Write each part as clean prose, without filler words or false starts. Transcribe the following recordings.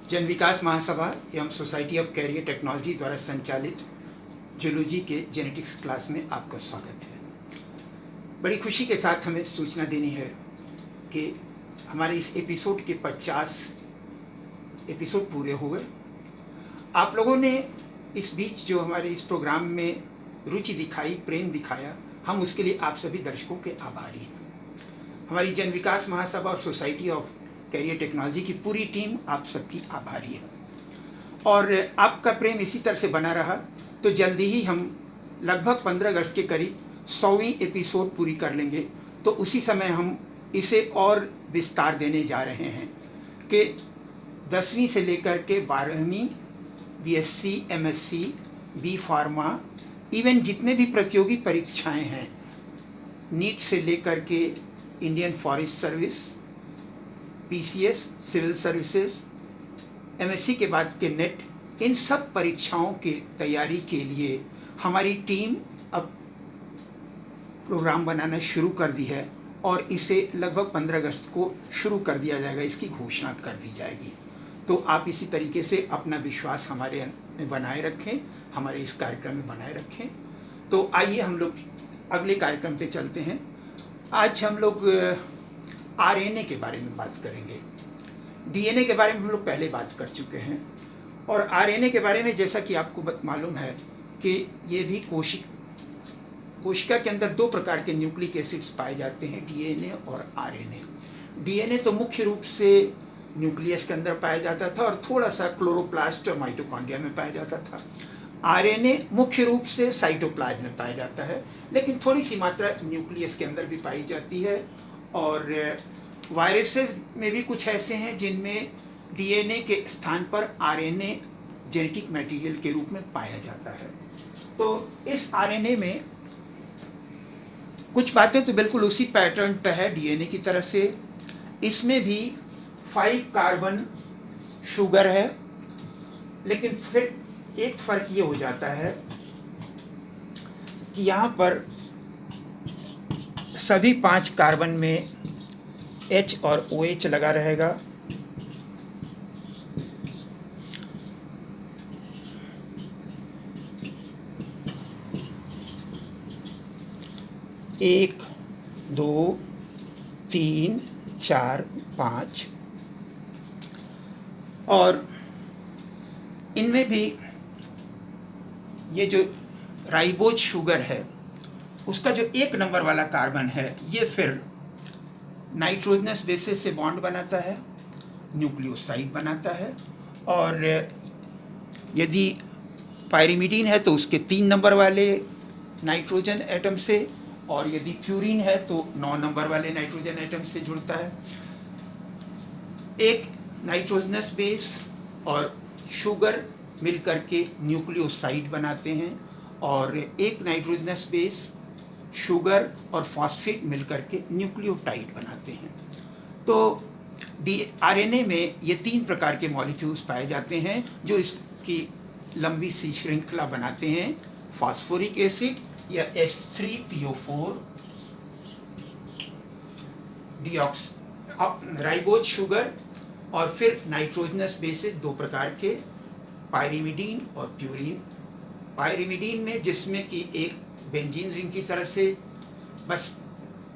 जन विकास महासभा एवं society of career technology द्वारा संचालित जूलॉजी के जेनेटिक्स क्लास में आपका स्वागत है। बड़ी खुशी के साथ हमें सूचना देनी है कि हमारे इस एपिसोड के 50 एपिसोड पूरे हो गए। आप लोगों ने इस बीच जो हमारे इस प्रोग्राम में रुचि दिखाई, प्रेम दिखाया, हम उसके लिए आप सभी दर्शकों के आभारी हैं। हमारी जन विकास महासभा और सोसाइटी ऑफ कैरियर टेक्नोलॉजी की पूरी टीम आप सबकी आभारी है और आपका प्रेम इसी तरह से बना रहा तो जल्दी ही हम लगभग 15 अगस्त के करीब 100वीं एपिसोड पूरी कर लेंगे। तो उसी समय हम इसे और विस्तार देने जा रहे हैं कि 10वीं से लेकर के 12वीं BSc, MSc, B pharma, even जितने भी प्रतियोगी परीक्षाएं हैं, नीट से लेकर के Indian forest service, PCS, civil services, MSc के बाद के नेट, इन सब परीक्षाओं की तैयारी के लिए हमारी टीम अब प्रोग्राम बनाना शुरू कर दी है और इसे लगभग 15 अगस्त को शुरू कर दिया जाएगा, इसकी घोषणा कर दी जाएगी। तो आप इसी तरीके से अपना विश्वास हमारे में बनाए रखें, हमारे इस कार्यक्रम में बनाए रखें। तो आइए हम लोग अगले कार्यक्रम पे चलते हैं। आज हम लोग आरएनए के बारे में बात करेंगे। डीएनए के बारे में हम लोग पहले बात कर चुके हैं और आरएनए के बारे में जैसा कि आपको मालूम है कि ये भी कोशिका के अंदर 2 प्रकार के न्यूक्लिक एसिड्स पाए जाते हैं, डीएनए और आरएनए। डीएनए तो मुख्य रूप से न्यूक्लियस के अंदर पाया जाता था और थोड़ा सा क्लोरोप्लास्ट और माइटोकॉन्ड्रिया में पाया जाता था। आरएनए मुख्य रूप से साइटोप्लाज्म में पाया जाता है, लेकिन थोड़ी सी मात्रा न्यूक्लियस के अंदर भी पाई जाती है। और वायरसेस में भी कुछ ऐसे हैं जिनमें डीएनए के स्थान पर आरएनए जेनेटिक मटेरियल के रूप में पाया जाता है। तो इस आरएनए में कुछ बातें तो बिल्कुल उसी पैटर्न पे है डीएनए की तरह से। इसमें भी 5 कार्बन शुगर है, लेकिन फिर एक फर्क ये हो जाता है कि यहाँ पर सभी 5 कार्बन में H और OH लगा रहेगा। एक, 2, 3, 4, 5 और इनमें भी ये जो राइबोज शुगर है उसका जो 1 नंबर वाला कार्बन है ये फिर नाइट्रोजनस बेसिस से बॉन्ड बनाता है, न्यूक्लियोसाइड बनाता है। और यदि पायरिमिडीन है तो उसके 3 नंबर वाले नाइट्रोजन एटम से, और यदि प्यूरिन है तो 9 नंबर वाले नाइट्रोजन एटम से जुड़ता है। एक नाइट्रोजनस बेस और शुगर मिलकर के न्यूक्लियोसाइड बनाते हैं और एक नाइट्रोजनस बेस, शुगर और फॉस्फेट मिलकर के न्यूक्लियोटाइड बनाते हैं। तो आरएनए में ये 3 प्रकार के मॉलिक्यूल्स पाए जाते हैं जो इसकी लंबी सी श्रृंखला बनाते हैं। फास्फोरिक एसिड या H3PO4, राइबोज शुगर और फिर नाइट्रोजनस बेसिस 2 प्रकार के, पायरिमिडीन और प्यूरिन। पायरिमिडीन में जिसमें कि एक बेंजीन रिंग की तरह से बस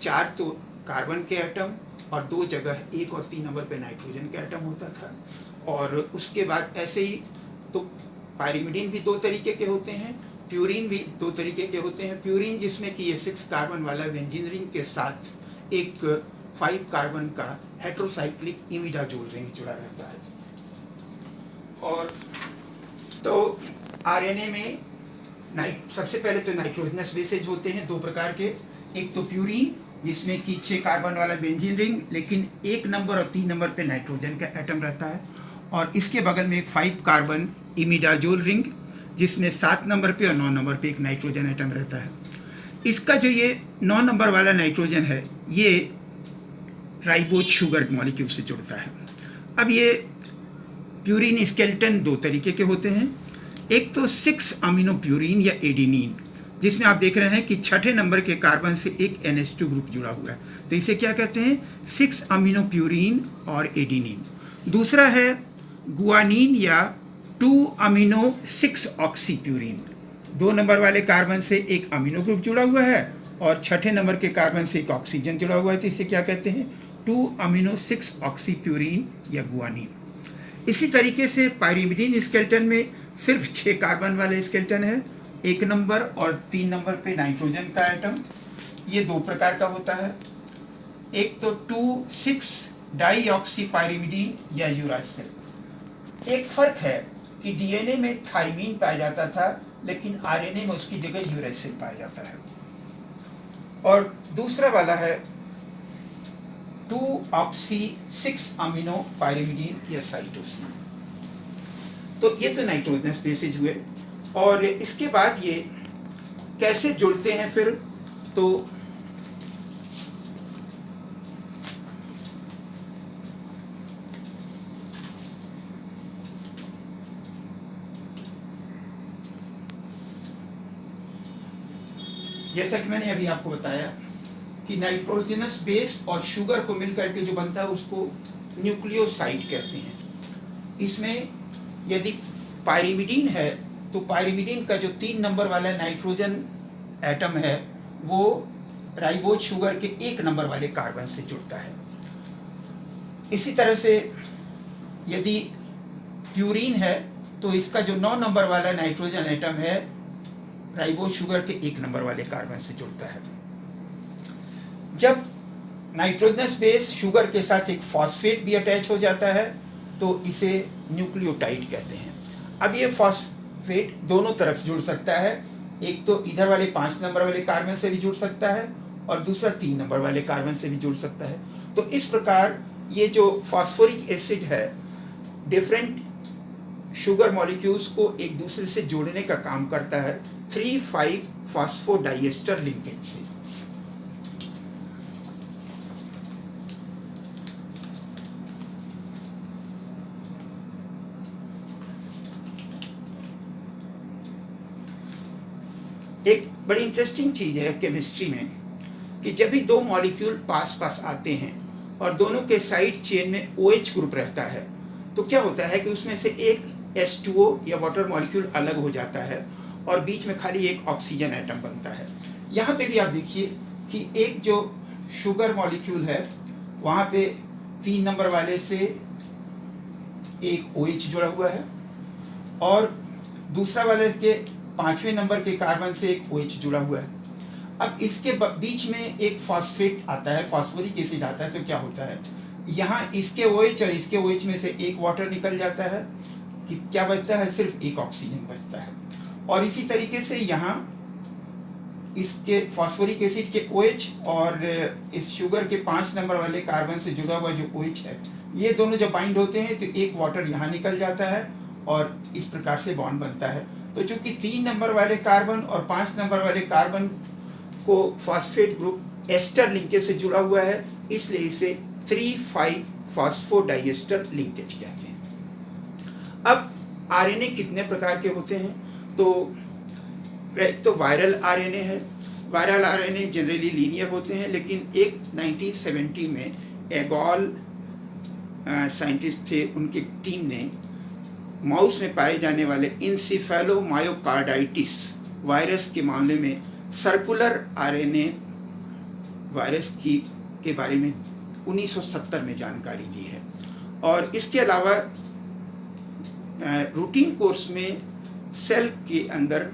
4 तो कार्बन के एटम और 2 जगह 1 और 3 नंबर पे नाइट्रोजन का एटम होता था। और उसके बाद ऐसे ही तो पायरिमिडीन भी 2 तरीके के होते हैं, प्यूरिन भी 2 तरीके के होते हैं। प्यूरिन जिसमें कि ये 6 कार्बन वाला बेंजीन रिंग के साथ एक 5 कार्बन का हेट्रोसाइक्लिक इमिडाजोल रिंग जुड़ा रहता है। और तो आरएनए में सबसे पहले तो नाइट्रोजनस बेसेज होते हैं 2 प्रकार के। एक तो प्यूरिन जिसमें कि 6 कार्बन वाला बेंजीन रिंग, लेकिन 1 नंबर और 3 नंबर पे नाइट्रोजन का एटम रहता है। और इसके बगल में एक 5 कार्बन इमिडाजोल रिंग जिसमें 7 नंबर पे और 9 नंबर पे एक नाइट्रोजन एटम रहता है। इसका जो ये 9 नंबर वाला नाइट्रोजन है ये राइबोज शुगर मॉलिक्यूल से जुड़ता है। अब ये प्यूरिन स्केलेटन 2 तरीके के होते हैं। एक तो 6 अमीनो प्यूरिन या एडिनिन, जिसमें आप देख रहे हैं कि 6ठे नंबर के कार्बन से एक NH2 ग्रुप जुड़ा हुआ है, तो इसे क्या कहते हैं, 6 अमीनो प्यूरिन और एडिनिन। दूसरा है गुआनिन या 2-amino-6-ऑक्सीप्यूरिन। 2 नंबर वाले कार्बन से एक अमीनो ग्रुप जुड़ा हुआ है और छठे नंबर के कार्बन से एक ऑक्सीजन जुड़ा हुआ है, तो इसे क्या कहते हैं? 2-amino-6-ऑक्सीप्यूरिन या गुआनिन। इसी तरीके से पायरिमिडीन स्केलेटन में सिर्फ 6 कार्बन वाले स्केलेटन है, 1 नंबर और 3 नंबर पे नाइट्रोजन का एटम। ये 2 प्रकार का होता है, एक तो 2,6-डाईऑक्सीपायरिमिडीन या यूरासिल। एक फर्क है कि डीएनए में थाइमीन पाया जाता था, लेकिन आरएनए में उसकी जगह यूरासिल पाया जाता है। और दूसरा वाला है 2-ऑक्सी-6-अमीनो-पायरिमिडीन या साइटोसिन। तो ये तो नाइट्रोजनस बेसेज हुए। और इसके बाद ये कैसे जुड़ते हैं फिर? तो जैसा कि मैंने अभी आपको बताया कि नाइट्रोजनस बेस और शुगर को मिलकर के जो बनता है उसको न्यूक्लियोसाइड कहते हैं। इसमें यदि पायरिमिडीन है तो पायरिमिडीन का जो 3 नंबर वाला नाइट्रोजन एटम है वो राइबोज शुगर के 1 नंबर वाले कार्बन से जुड़ता है। इसी तरह से यदि प्यूरीन है तो इसका जो 9 नंबर वाला नाइट्रोजन एटम है राइबोज शुगर के 1 नंबर वाले कार्बन से जुड़ता है। जब नाइट्रोजनस बेस शुगर के साथ एक फॉस्फेट भी अटैच हो जाता है तो इसे न्यूक्लियोटाइड कहते हैं। अब ये फॉस्फेट दोनों तरफ जुड़ सकता है, एक तो इधर वाले 5 नंबर वाले कार्बन से भी जुड़ सकता है और दूसरा 3 नंबर वाले कार्बन से भी जुड़ सकता है। तो इस प्रकार ये जो फॉस्फोरिक एसिड है डिफरेंट शुगर मॉलिक्यूल्स को एक दूसरे से जोड़ने का काम करता है 3,5-फॉस्फोडाइएस्टर लिंकेज से। एक बड़ी इंटरेस्टिंग चीज है केमिस्ट्री में कि जब भी 2 मॉलिक्यूल पास पास आते हैं और दोनों के साइड चेन में OH ग्रुप रहता है तो क्या होता है कि उसमें से एक H2O या वाटर मॉलिक्यूल अलग हो जाता है और बीच में खाली एक ऑक्सीजन एटम बनता है। यहाँ पे भी आप देखिए कि एक जो शुगर मॉलिक्यूल है वहाँ पे 3 नंबर वाले से एक OH जुड़ा हुआ है और दूसरा वाले के 5वें नंबर के कार्बन से एक OH जुड़ा हुआ है। अब इसके बीच में एक फॉस्फेट आता है, फॉस्फोरिक एसिड आता है, तो क्या होता है यहाँ इसके OH और इसके OH में से एक वाटर निकल जाता है कि क्या बचता है? सिर्फ एक ऑक्सीजन बचता है। और इसी तरीके से यहाँ इसके फॉस्फोरिक एसिड के OH और इस शुगर के 5 नंबर वाले कार्बन से जुड़ा हुआ जो OH है ये दोनों जब बाइंड होते हैं तो एक वाटर यहाँ निकल जाता है और इस प्रकार से बॉन्ड बनता है। तो चूंकि 3 नंबर वाले कार्बन और 5 नंबर वाले कार्बन को फॉस्फेट ग्रुप एस्टर लिंकेज से जुड़ा हुआ है इसलिए इसे 3,5-फॉस्फोडाइएस्टर लिंकेज कहते हैं। अब आरएनए कितने प्रकार के होते हैं? तो एक तो वायरल आरएनए है। वायरल आरएनए जनरली लीनियर होते हैं, लेकिन एक 1970 में एगॉल साइंटिस्ट थे, उनकी टीम ने माउस में पाए जाने वाले इंसेफेलोमायोकार्डाइटिस वायरस के मामले में सर्कुलर आरएनए वायरस के बारे में 1970 में जानकारी दी है। और इसके अलावा रूटीन कोर्स में सेल के अंदर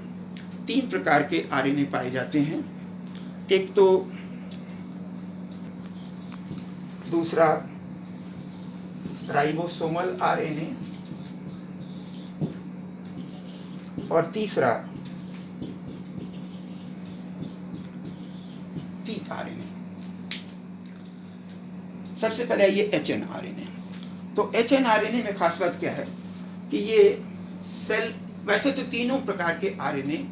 3 प्रकार के आरएनए पाए जाते हैं। एक तो दूसरा राइबोसोमल आरएनए और तीसरा टीआरएनए। सबसे पहले ये एचएनआरएनए। तो एचएनआरएनए में खास बात क्या है कि ये सेल, वैसे तो तीनों प्रकार के आरएनए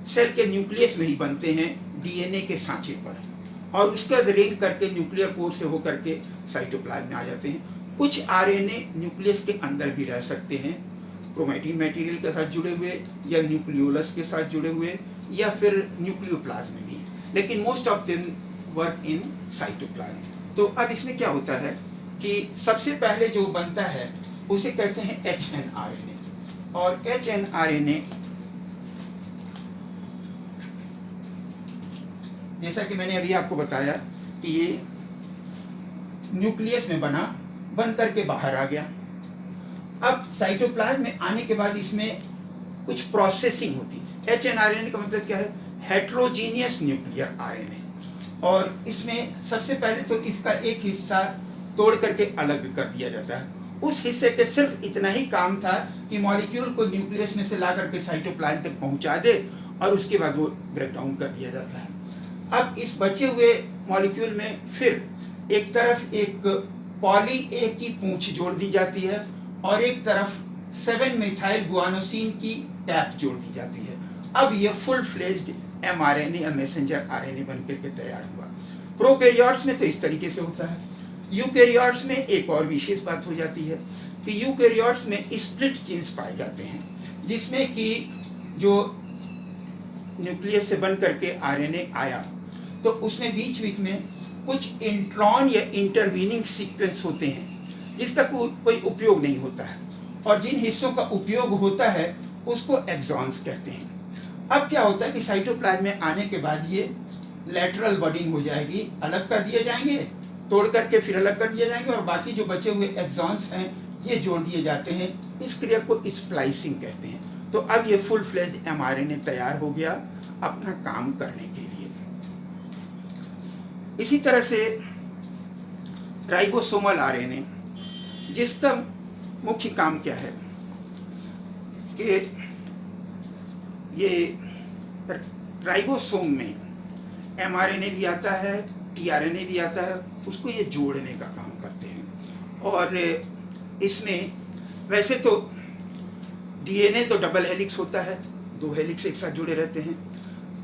सेल के न्यूक्लियस में ही बनते हैं डीएनए के सांचे पर, और उसके बाद रिंग करके न्यूक्लियर पोर से होकर के साइटोप्लाज्म में आ जाते हैं। कुछ आरएनए न्यूक्लियस के अंदर भी रह सकते हैं, क्रोमैटिन मटेरियल के साथ जुड़े हुए या न्यूक्लियोलस के साथ जुड़े हुए या फिर न्यूक्लियोप्लाज्म में भी, लेकिन most of them work in cytoplasm. तो अब इसमें क्या होता है कि सबसे पहले जो बनता है उसे कहते हैं HNRNA। और HNRNA जैसा कि मैंने अभी आपको बताया कि ये न्यूक्लियस में बन करके बाहर आ गया। अब साइटोप्लाज्म में आने के बाद इसमें कुछ प्रोसेसिंग होती है। HNRNA का मतलब क्या है? Heterogeneous nuclear RNA. और इसमें सबसे पहले तो इसका एक हिस्सा तोड़ करके अलग कर दिया जाता है। उस हिस्से के सिर्फ इतना ही काम था कि मॉलिक्यूल को न्यूक्लियस में से ला करके साइटोप्लाज्म तक पहुंचा दे और उसके बाद वो ब्रेक डाउन कर दिया जाता है। अब इस बचे हुए मॉलिक्यूल में फिर एक तरफ एक पॉली ए की पूंछ जोड़ दी जाती है और एक तरफ 7 मेथाइल गुआनोसिन की टैप जोड़ दी जाती है। अब ये फुल फ्लेज्ड mRNA या मैसेंजर आरएनए बनकर के तैयार हुआ। प्रोकैरियोट्स में तो इस तरीके से होता है। यूकैरियोट्स में एक और विशेष बात हो जाती है कि यूकैरियोट्स में स्प्लिट जीन्स पाए जाते हैं, जिसमें कि जो न्यूक्लियस से बन करके आरएनए आया तो उसमें बीच बीच में कुछ इंट्रॉन या इंटरवीनिंग सीक्वेंस होते हैं जिसका कोई उपयोग नहीं होता है, और जिन हिस्सों का उपयोग होता है उसको एक्सॉन्स कहते हैं। अब क्या होता है कि साइटोप्लाज्म में आने के बाद ये लैटरल बडिंग हो जाएगी, अलग कर दिए जाएंगे, तोड़ करके फिर अलग कर दिए जाएंगे और बाकी जो बचे हुए एक्सॉन्स हैं ये जोड़ दिए जाते हैं। इस क्रिया को स्प्लाइसिंग कहते हैं। तो अब ये फुल फ्लेज्ड mRNA तैयार हो गया अपना काम करने के लिए। इसी तरह से राइबोसोमल आरएनए, जिसका मुख्य काम क्या है कि ये राइबोसोम में mRNA भी आता है, tRNA भी आता है, उसको ये जोड़ने का काम करते हैं। और इसमें वैसे तो DNA तो डबल हेलिक्स होता है, 2 हेलिक्स एक साथ जुड़े रहते हैं।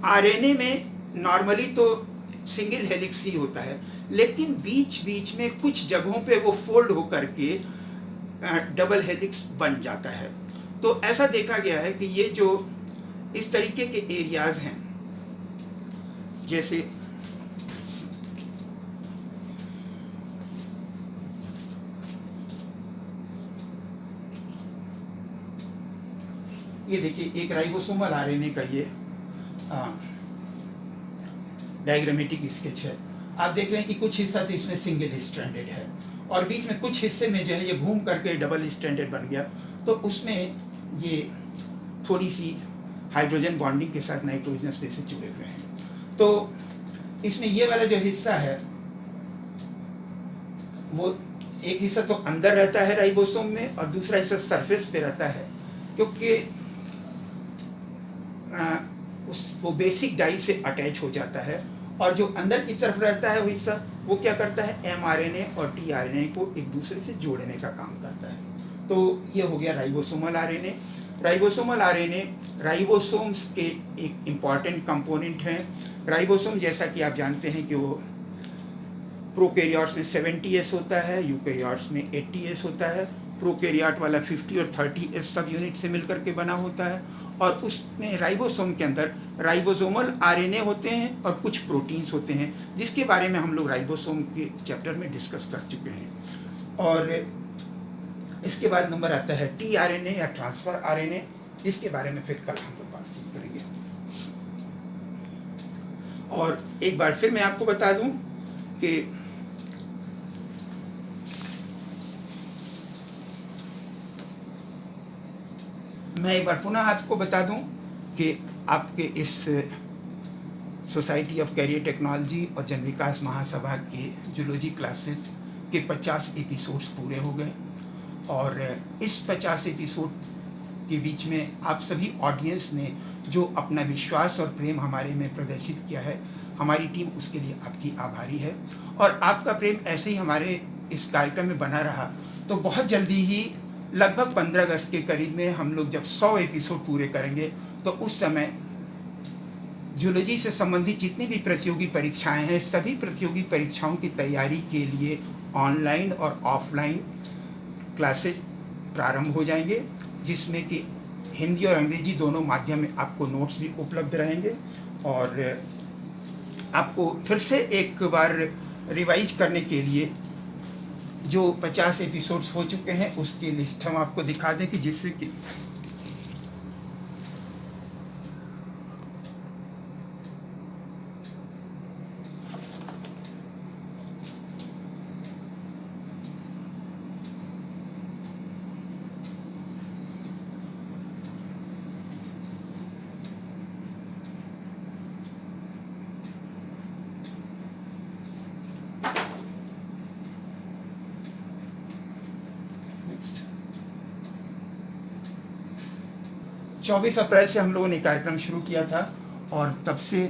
आरएनए में नॉर्मली तो सिंगल हेलिक्स ही होता है, लेकिन बीच बीच में कुछ जगहों पे वो फोल्ड होकर के डबल हेलिक्स बन जाता है। तो ऐसा देखा गया है कि ये जो इस तरीके के एरियाज हैं, जैसे ये देखिए एक राइबोसोमल आरएनए का ये डायग्रामेटिक स्केच है। आप देख रहे हैं कि कुछ हिस्सा तो इसमें सिंगल स्ट्रैंडेड है और बीच में कुछ हिस्से में जो है ये घूम करके डबल स्ट्रैंडेड बन गया। तो उसमें ये थोड़ी सी हाइड्रोजन बॉन्डिंग के साथ नाइट्रोजनस बेसिस जुड़े हुए हैं। तो इसमें ये वाला जो हिस्सा है वो एक हिस्सा तो अंदर रहता है राइबोसोम में और दूसरा हिस्सा सरफेस पे रहता है, क्योंकि वो बेसिक डाई से अटैच हो जाता है। और जो अंदर की तरफ रहता है वो हिस्सा वो क्या करता है, mRNA और tRNA को एक दूसरे से जोड़ने का काम करता है। तो ये हो गया ribosomal RNA. Ribosomal RNA ribosomes के एक इम्पॉर्टेंट कंपोनेंट हैं। राइबोसोम जैसा कि आप जानते हैं कि वो प्रोकैरियोट्स में 70S होता है, यूकैरियोट्स में 80S होता है। प्रोकैरियोट वाला 50 और 30S सब यूनिट से मिलकर के बना होता है और उसमें राइबोसोम के अंदर राइबोसोमल आरएनए होते हैं और कुछ प्रोटीन्स होते हैं, जिसके बारे में हम लोग राइबोसोम के चैप्टर में डिस्कस कर चुके हैं। और इसके बाद नंबर आता है tRNA या ट्रांसफर आरएनए, जिसके बारे में फिर कल हम लोग बातचीत करेंगे। और एक बार फिर मैं आपको बता दूं कि मैं एक बार पुनः आपको बता दूं कि आपके इस सोसाइटी ऑफ कैरियर टेक्नोलॉजी और जन विकास महासभा के जूलॉजी क्लासेस के 50 एपिसोड्स पूरे हो गए और इस 50 एपिसोड के बीच में आप सभी ऑडियंस ने जो अपना विश्वास और प्रेम हमारे में प्रदर्शित किया है, हमारी टीम उसके लिए आपकी आभारी है। और आपका प्रेम ऐसे ही हमारे इस कार्यक्रम में बना रहा तो बहुत जल्दी ही लगभग 15 अगस्त के करीब में हम लोग जब 100 एपिसोड पूरे करेंगे तो उस समय जूलॉजी से संबंधित जितनी भी प्रतियोगी परीक्षाएं हैं, सभी प्रतियोगी परीक्षाओं की तैयारी के लिए ऑनलाइन और ऑफलाइन क्लासेस प्रारंभ हो जाएंगे, जिसमें कि हिंदी और अंग्रेजी दोनों माध्यम में आपको नोट्स भी उपलब्ध रहेंगे और आपको फिर से एक बार रिवाइज करने के लिए जो 50 एपिसोड्स हो चुके हैं उसकी लिस्ट हम आपको दिखा दें कि जिससे कि नेक्स्ट 24 अप्रैल से हम लोगों ने कार्यक्रम शुरू किया था और तब से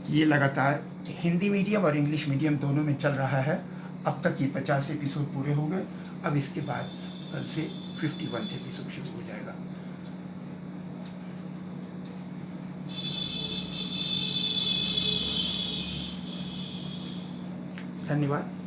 ये लगातार हिंदी मीडियम और इंग्लिश मीडियम दोनों में चल रहा है। अब तक ये 50 एपिसोड पूरे हो गए। अब इसके बाद कल से 51 एपिसोड शुरू हो जाएगा। धन्यवाद।